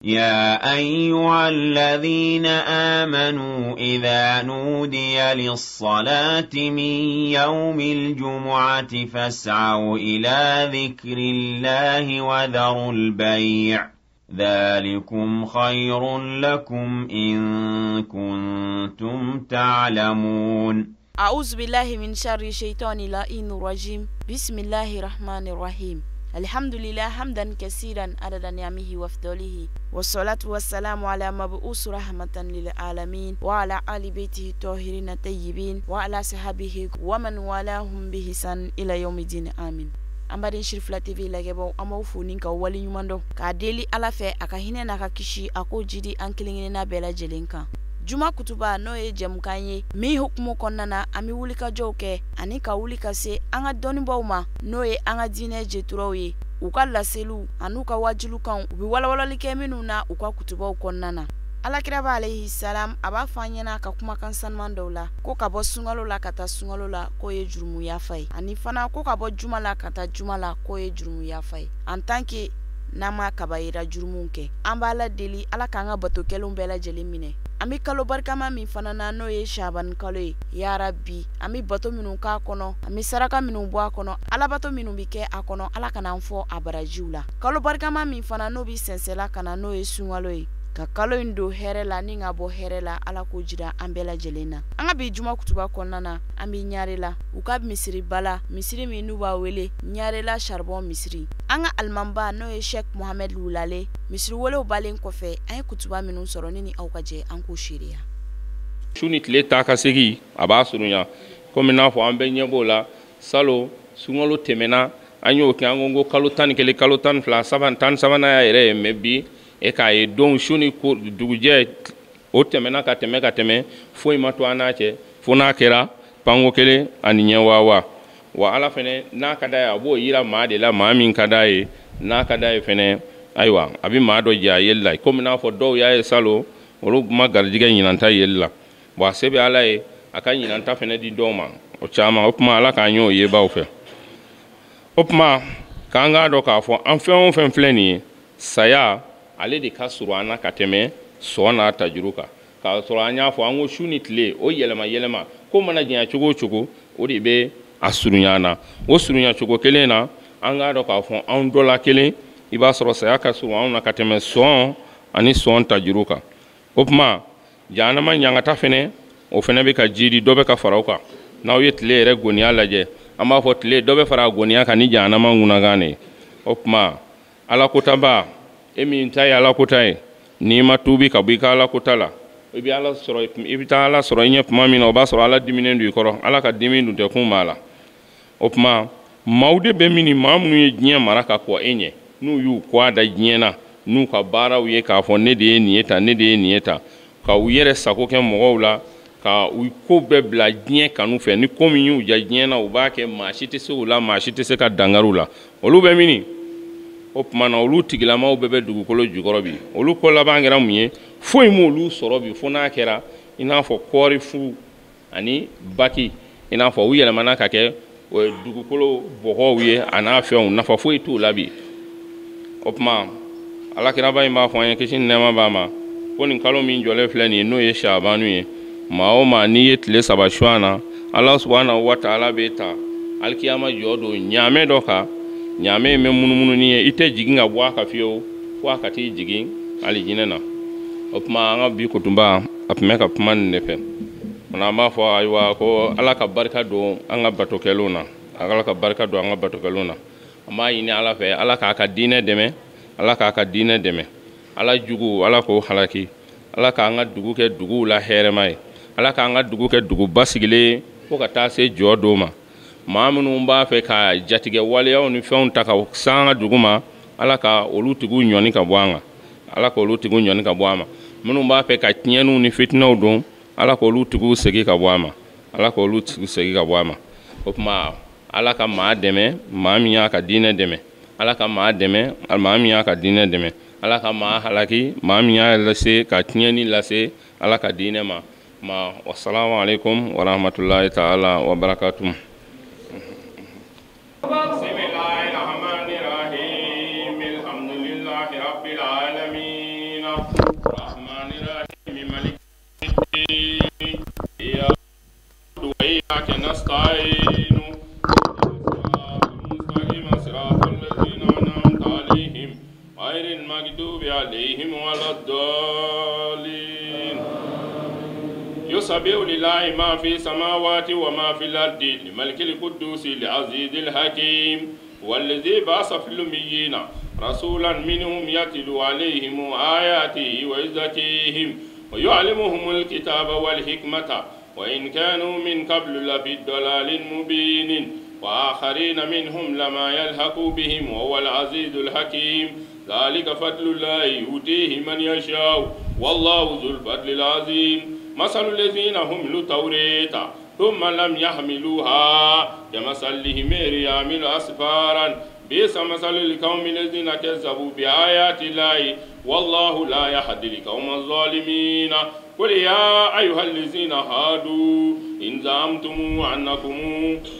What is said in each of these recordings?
يا أيها الذين آمنوا إذا نودي للصلاة من يوم الجمعة فاسعوا إلى ذكر الله وذروا البيع ذلكم خير لكم إن كنتم تعلمون. أعوذ بالله من شر الشيطان اللعين الرجيم. بسم الله الرحمن الرحيم. الحمد لله حمدا كثيرا عدد نعمه وافضله، والصلاة والسلام على مبعوث رحمة للعالمين وعلى آل بيته الطاهرين الطيبين وعلى صحابه ومن والاهم بإحسان إلى يوم الدين آمين. Ambadin Shirifla TV lagebo amawfu ninka wali nyumando ka deli ala fe akahine na kakishi ako jidi ankilingine na bela jelenka. Juma kutuba no ye jamkanye mi hukumu konnana ami wulika joke ani ka wulika se anga doni bawma no ye anga dine jeturoye uka laselu anuka wajilu kan ubi wala like minu na uka kutuba konnana. Alakiraba alayhi salam aba fanyana ka kuma kan sanman dawla ko ka bo sungalo la kata sungalo la ko ye jurumu yafai ani fana ko ka bo juma la kata juma la ko ye jurumu yafai en tant que nama kabayira jurumu ke ambala deli ala kanga bato kelum bela jelimine ami kalo barkama min fana na no ye shaban kalo ya rabbi ami bato minun ka kono ami saraka minun bo akono ala bato minun bi ke akono ala kana fo abarajiula kalo barkama min fana no bi sensela kana no ye sungalo ka kalo indo herela ni ngabo herela ala ko jira ambela jelena anga bi juma kutuba konnana ambi nyarela ukab misri bala misri mi nuba wele nyarela charbon misri anga almamba no ye Sheikh Mohamed Lulale misri wole balen ko fe ay kutuba minun soro nini awkaje anko shiriya shunit le taka segi aba sununya comme na fo ambe nyebola salo sungolo temena anyo ke angongo kalo tan kele kalo tan fla saban tan sabana ya ere mebi e ka ye don shuni ko duguje o temena ka teme fo imato anache fo na kera pango kele ani nyawawa wa ala fene na kada ya bo yira ma de la ma min kada ye na kada ye fene aywa abi ma do ja yella comme na fo do ya e salo olu ma garjiga nyinanta yella wa sebe ala ye aka nyinanta fene di doma o chama opma ala ka nyo ye ba o fe opma kanga do ka fo en fait on fait fleni saya ale de ka surana ka teme sona tajuruka ka suranya fo anwo shunitle o yelema ko mana jinya chugo o de be asurunyana o surunya chugo kelena anga do ka fo an dola kelen iba soro saya ka surana ka teme son ani son tajuruka opma jana man nyanga ta fene o fene be ka jidi do be ka farauka na o yetle re gonia laje ama fo tle do be fara gonia ka ni jana man nguna gane opma ala kotaba emi ntai ala kotai ni matubi kabika ala kotala ibi ala soro ibi ta ala soro nye puma mina oba soro ala dimine ndu ikoro ala ka dimine te kumala opma maude be mini mamnu ye nya maraka ko enye nu yu kwa da nyena nu ka bara uye ka fo ne de nieta ka uyere sako ke mogowla ka u ko be bla nya kanu fe ni komi yu ja nyena u ba ke mashite se ula mashite se ka dangarula olu be mini opma na olu tigilama o bebe dugukolo jukorobi olu ko labangera muye foi mo olu sorobi fo na kera ina fo kori fu ani baki ina fo wiyele manaka ke o dugukolo boho wiye ana fe on na fo foi tu labi opma ala kira ba imba fo yen kishin nema ba ma woni kalo min jole flani no ye shabanu ye ma o ma ni yetle sabashwana Allah subhanahu wa ta'ala beta alkiyama jodo nyame doka nyame me munumunu ni ite jigin ga bwa ka fiyo wa ka ti jigin ali jinena opma nga bi kutumba apme ka pman nefe na ma fo aywa ko ala ka barka do anga batokeluna ala ka barka do anga batokeluna ama yini ala fe ala ka dine deme ala ka dine deme ala jugu ala ko halaki ala ka anga dugu ke dugu la here mai ala ka anga dugu ke dugu basigile ko ka ta se jodo ma maamunu mba fe ka jatige wale ya oni fe on taka sanga duguma ala ka olutugu nyoni ka bwanga ala ko olutugu nyoni ka bwama munu mba fe ka tienu ni fitna odon ala ko olutugu segi ka bwama ala ko olutugu segi ka bwama opma ala ka ma deme maamiya ka dine deme ala ka ma deme maamiya ka dine deme ala ka ma halaki maamiya lase ka tieni lase ala ka dine ma wassalamu alaikum wa rahmatullahi ta'ala wa barakatuh. بسم الله الرحمن الرحيم الحمد لله رب العالمين الرحمن الرحيم مالك الدين إياك نعبد وإياك نستعين المستقيم صراط الذين أنعمت عليهم غير المغضوب عليهم ولا الضالين يسبح لله ما في السماوات وما في الأرض الملك القدوس العزيز الحكيم والذي بعث في الأميين رسولا منهم يتلو عليهم آياته ويزكيهم ويعلمهم الكتاب والحكمة وإن كانوا من قبل لفي ضلال مبين وآخرين منهم لما يلحقوا بهم وهو العزيز الحكيم ذلك فضل الله يؤتيه من يشاء والله ذو الفضل العظيم مثل الذين حملوا التوراة ثم لم يحملوها كمثل حمار يحمل أسفارا بئس مثل القوم الذين كذبوا بآيات الله والله لا يهدي القوم الظالمين قل يا أيها الذين هادوا إن زعمتم أنكم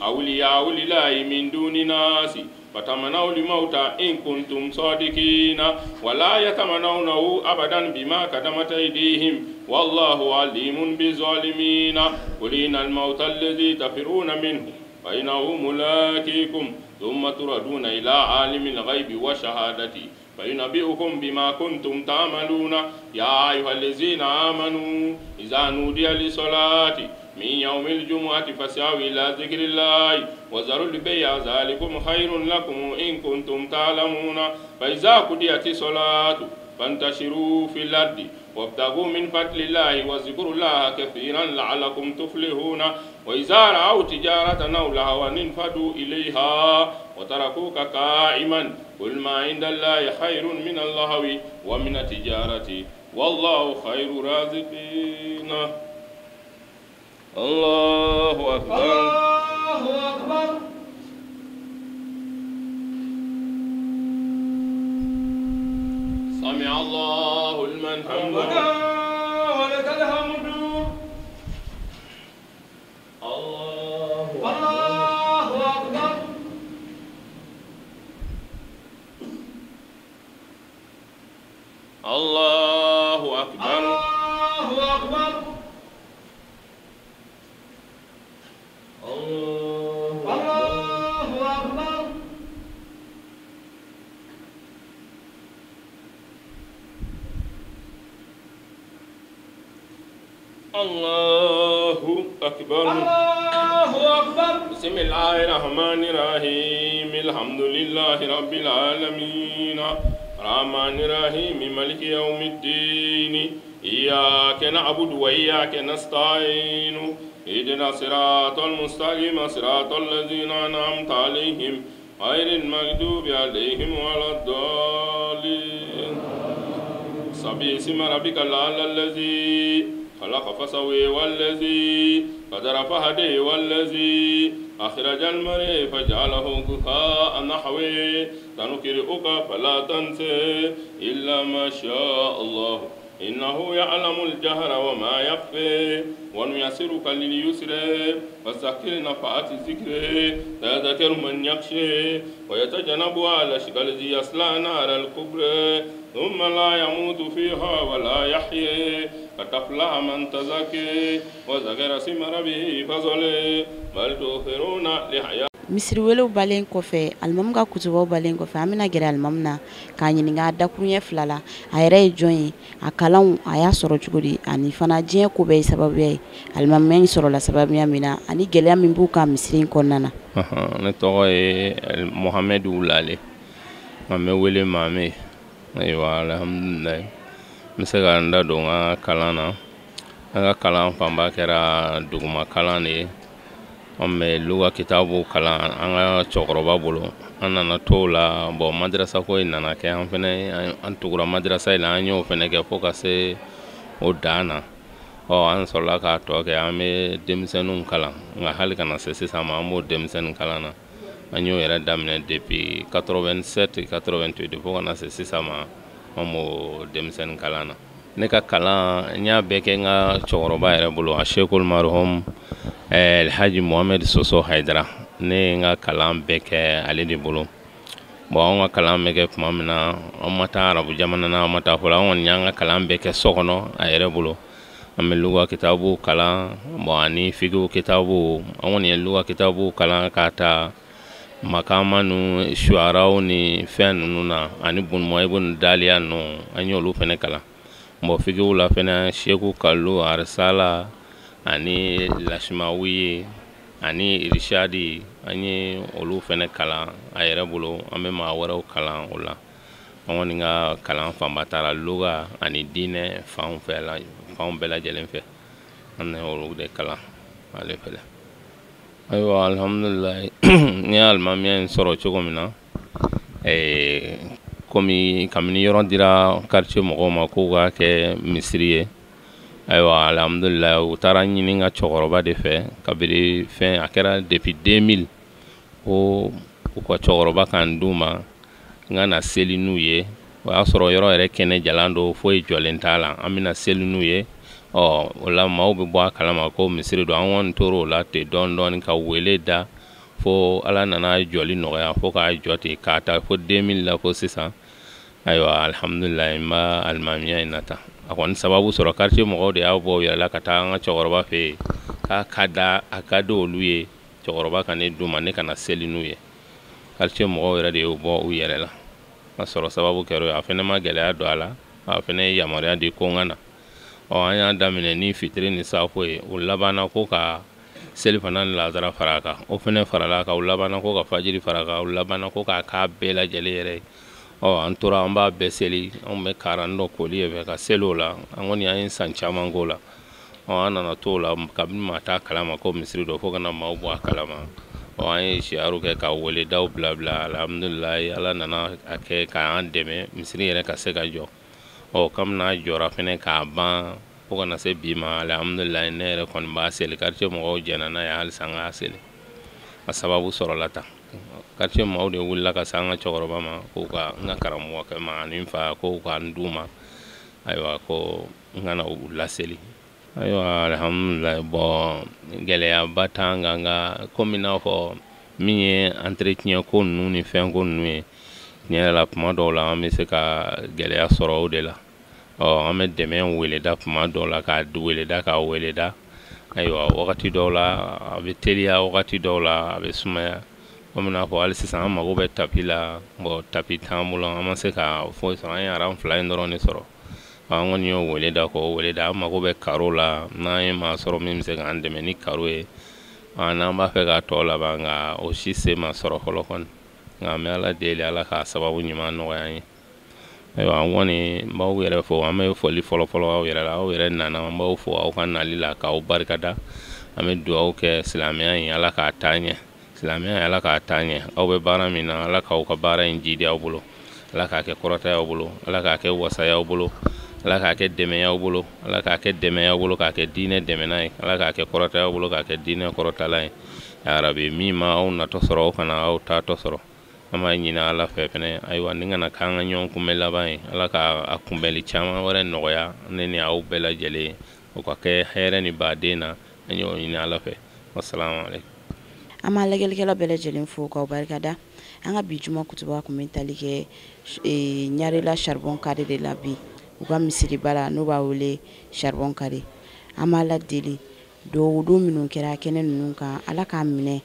أولياء لله من دون الناس فتمنوا الموت إن كنتم صادقين ولا يتمنونه أبدا بما قدمت أيديهم والله عليم بالظالمين قل إن الموت الذي تفرون منه فإنه ملاقيكم ثم تردون إلى عالم الغيب والشهادة فينبئكم بما كنتم تعملون يا أيها الذين آمنوا إذا نودي للصلاة من يوم الجمعة فاسعوا إلى ذكر الله وذروا البيع ذلكم خير لكم إن كنتم تعلمون فإذا قضيت الصلاة فانتشروا في الأرض وابتغوا من فضل الله واذكروا الله كثيرا لعلكم تفلحون وإذا رأوا تجارة أو لهوا انفضوا إليها وتركوك قائما قل ما عند الله خير من اللهو ومن التجارة والله خير الرازقين الله أكبر الله أكبر سمع الله لمن حمده ولك الحمد الله أكبر الله أكبر الله أكبر الله أكبر الله أكبر بسم الله الرحمن الرحيم الحمد لله رب العالمين الرحمن الرحيم مالك يوم الدين إياك نعبد وإياك نستعين اهدنا الصراط المستقيم صراط الذين أنعمت عليهم غير المغضوب عليهم ولا الضالين سبح اسم ربك الأعلى الذي خلق فسوي والذي قدر فهدي والذي أخرج المرء فجعله غثاء نحوه سنقرئك فلا تنسى إلا ما شاء الله إنه يعلم الجهر وما يخفى ونيسرك لليسر فذكر نفعت الذكر سيذكر من يخشى ويتجنبها الأشقى الذي يصلى نار الكبرى ثم لا يموت فيها ولا يحيى فتفلح من تزكى وذكر اسم ربه فصلى بل تؤثرون الحياة misiri welew balen kɔfɛ alimam ka kutubaw balen kɔfɛ an bɛna gɛrɛ alimam na k'a ɲininka a dakuruɲɛ fila la a yɛrɛ ye jɔn ye a kalanw a y'a sɔrɔ cogo di ani fana diɲɛ ko bɛɛ ye sababuya ye alimamiya in sɔrɔla sababuya min na ani gɛlɛya min b'u kan misiri in kɔnɔna na. Ne tɔgɔ ye Mohamed Wulale nka n bɛ wele Maame ayiwa alhamdulilayi n bɛ se ka n da don n ka kalan na an ka kalan fanba kɛra duguma kalan de ye. An bɛ luga kitabu kalan an ka cɛkɔrɔba bolo an nana to la bon madrasa ko in nana kɛ an fɛnɛ an tugura madrasa in la an y'o fɛnɛ kɛ fo ka se o dan na an sɔrɔla k'a tɔ kɛ an bɛ denmisɛnninw kalan nka hali kana se sisan ma an b'o denmisɛnnin kalan na an y'o yɛrɛ daminɛ depuis 87 88 fo kana se sisan ma an b'o denmisɛnnin kalan na ne ka kalan n y'a bɛɛ kɛ n ka cɛkɔrɔba yɛrɛ bolo a Sheikhul Marhum Alhaji Mohamed Soso Haidara ne ye n ka kalan bɛɛ kɛ ale de bolo bon an ka kalan bɛ kɛ tuma min na an ma taa arabu jamana na an ma taa fɔlɔ an kɔni y'an ka kalan bɛɛ kɛ so kɔnɔ a yɛrɛ bolo an bɛ luga kitabu kalan bon ani fiqhu kitabu an kɔni ye luga kitabu kalan ka taa makama nu shuaraw ni fɛn ninnu na ani bunma ibn daliya nu an y'olu fɛnɛ kalan bon fiqhu la fɛnɛ sheku kallu arsala ani lashmawi ani irshadi an ye olu fɛnɛ kalan a yɛrɛ bolo an bɛ maa wɛrɛw kalan o la an kɔni ka kalan fanba taara luga ani diinɛ fanw bɛɛ lajɛlen fɛ an ye olu de kalan ale fɛ ayiwa alhamdulilayi ni alimamiya in sɔrɔ cogo min na komi kabini yɔrɔ dira quartier mɔgɔw ma k'u ka kɛ misiri ye ayiwa alhamdulilayi u taara ɲini ka cɛkɔrɔba de fɛ kabiri fɛn a kɛra depuis 2000 ko u ka cɛkɔrɔba kan d'u ma n ka na seli n'u ye o y'a sɔrɔ yɔrɔ yɛrɛ kɛnɛ jalan don foyi jɔlen t'a la an bɛna seli n'u ye o la maaw bɛ bɔ a kalama ko misiri don an kɔni tor'o la ten dɔɔni dɔɔni ka wele da fo ala nana jɔli nɔgɔya fo k'a jɔ ten k'a ta fo 2000 la fo sisan ayiwa alhamdulilayi n b'a alimamiya in nata a kɔni sababu sɔrɔ quartier mɔgɔw de y'a bɔ u yɛrɛ la ka taa an ka cɛkɔrɔba fɛ yen k'a ka di olu ye cɛkɔrɔba ka ne d'u ma ne kana seli n'u ye quartier mɔgɔw yɛrɛ de y'u bɔ u yɛrɛ la a sɔrɔ sababu kɛra a fɛnɛ ma gɛlɛya don a la a fɛnɛ ye yamaruya di ko n ka na an y'a daminɛ ni fitiri ni safo ye o labanna ko ka seli fana ni lazara fara kan o fɛnɛ farala kan o labanna ko ka fajiri fara kan o labanna ko k'a k'a bɛɛ lajɛlen yɛrɛ ye an tora an b'a bɛɛ seli an bɛ karan dɔ koli ye fɛ ka seli o la an kɔni an ye san caman k'o la an nana to o la kabini maa t'a kalama ko misiri don fo kana maaw bɔ a kalama an ye siyaru kɛ ka weledaw bila alhamdulilayi ala nana a kɛ k'an dɛmɛ misiri yɛrɛ ka se ka jɔ kabini n'a jɔra fɛnɛ k'a ban fo kana se bi ma alhamdulilayi ne yɛrɛ kɔni b'a seli quartier mɔgɔw jɛna n'a ye halisa n k'a seli a sababu sɔrɔla tan quartier mɔgɔw de wulila ka se an ka cɛkɔrɔba ma ko ka n ka karamɔgɔ kɛ ma ani n fa ko ka n d'u ma ayiwa ko n kana u laseli ayiwa alhamdulilayi gɛlɛyaba t'an kan nka komi n'a fɔ min ye entretien ko ninnu ni fɛn ko ninnu ye tiɲɛ yɛrɛ la tuma dɔw la an bɛ se ka gɛlɛya sɔrɔ o de la an bɛ dɛmɛ weleda tuma dɔw la k'a weleda ayiwa wagati dɔw la a bɛ teliya wagati dɔw la a bɛ sumaya komi n'a fɔ hali sisan an mago bɛ tapi la tapi t'an bolo an ma se ka foyi sɔrɔ an ye aran 2 in dɔrɔn de sɔrɔ an kɔni y'o weleda an mago bɛ karo la n'an ye maa sɔrɔ min bɛ se k'an dɛmɛ ni karo ye n'an b'a fɛ k'a tɔ laban nka o si se ma sɔrɔ fɔlɔ kɔni nka an bɛ ala deli ala ka sababu ɲuman nɔgɔya an ye ayiwa an kɔni n b'aw yɛrɛ fɔ an bɛ foli fɔlɔfɔlɔ aw yɛrɛ la aw yɛrɛ nana an b'aw fɔ aw ka nali la k'aw barikada an bɛ dugawu kɛ silamɛya in ala k'a taa ɲɛ silamɛya in ala k'a taa ɲɛ aw bɛ baara min na ala k'aw ka baara in jidi aw bolo ala k'a kɛ kɔrɔta y'aw bolo ala k'a kɛ wasa y'aw bolo ala k'a kɛ dɛmɛ y'aw bolo ala k'a kɛ dɛmɛ y'aw bolo k'a kɛ diinɛ dɛmɛna ye ala k'a kɛ kɔrɔta y'aw bolo k'a kɛ diinɛ kɔrɔtala ye yarabi min ma aw natɔ sɔrɔ aw kana aw taatɔ sɔrɔ an b'a ɲini ala fɛ fɛnɛ ayiwa ni kana k'an ka ɲɔgɔn kunbɛn laban ye ala ka a kunbɛnli caman wɛrɛ nɔgɔya ne ni aw bɛɛ lajɛlen o ka kɛ hɛrɛ ni baden na an y'o ɲini ala fɛ wasalamu alaikum an b'a lajɛlikɛla bɛɛ lajɛlen fo k'aw barikada an ka bi juma kutuba kun bɛ tali kɛ ɲarela charbon kare de la bi u ka misiriba la n'u b'a wele charbon kare an b'a la deli dɔw minnu kɛra kɛnɛ ninnu kan ala k'a minɛ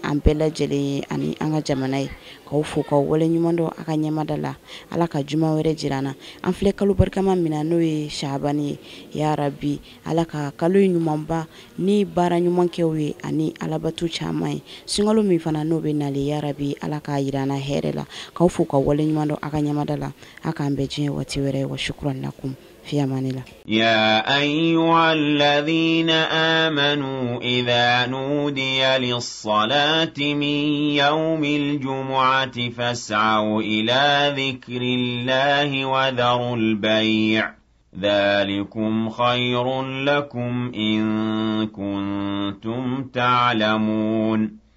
an bɛɛ lajɛlen ye ani an ka jamana ye k'aw fo k'aw wale ɲuman dɔn a ka ɲɛmada la ala ka juma wɛrɛ jira an na an filɛ kalo barikama min na n'o ye shahabani ye ya rabi ala ka kalo ɲumanba ni baara ɲuman kɛw ye ani alabato caman ye sunkalo min fana n'o bɛ nale ya rabi ala k'a jira an na hɛrɛ la k'aw fo k'aw wale ɲuman dɔn a ka ɲɛmada la a k'an bɛɛ diɲɛ waati wɛrɛ wa shukran lakum في أمان الله. يا أيها الذين آمنوا إذا نودي للصلاة من يوم الجمعة فاسعوا إلى ذكر الله وذروا البيع ذلكم خير لكم إن كنتم تعلمون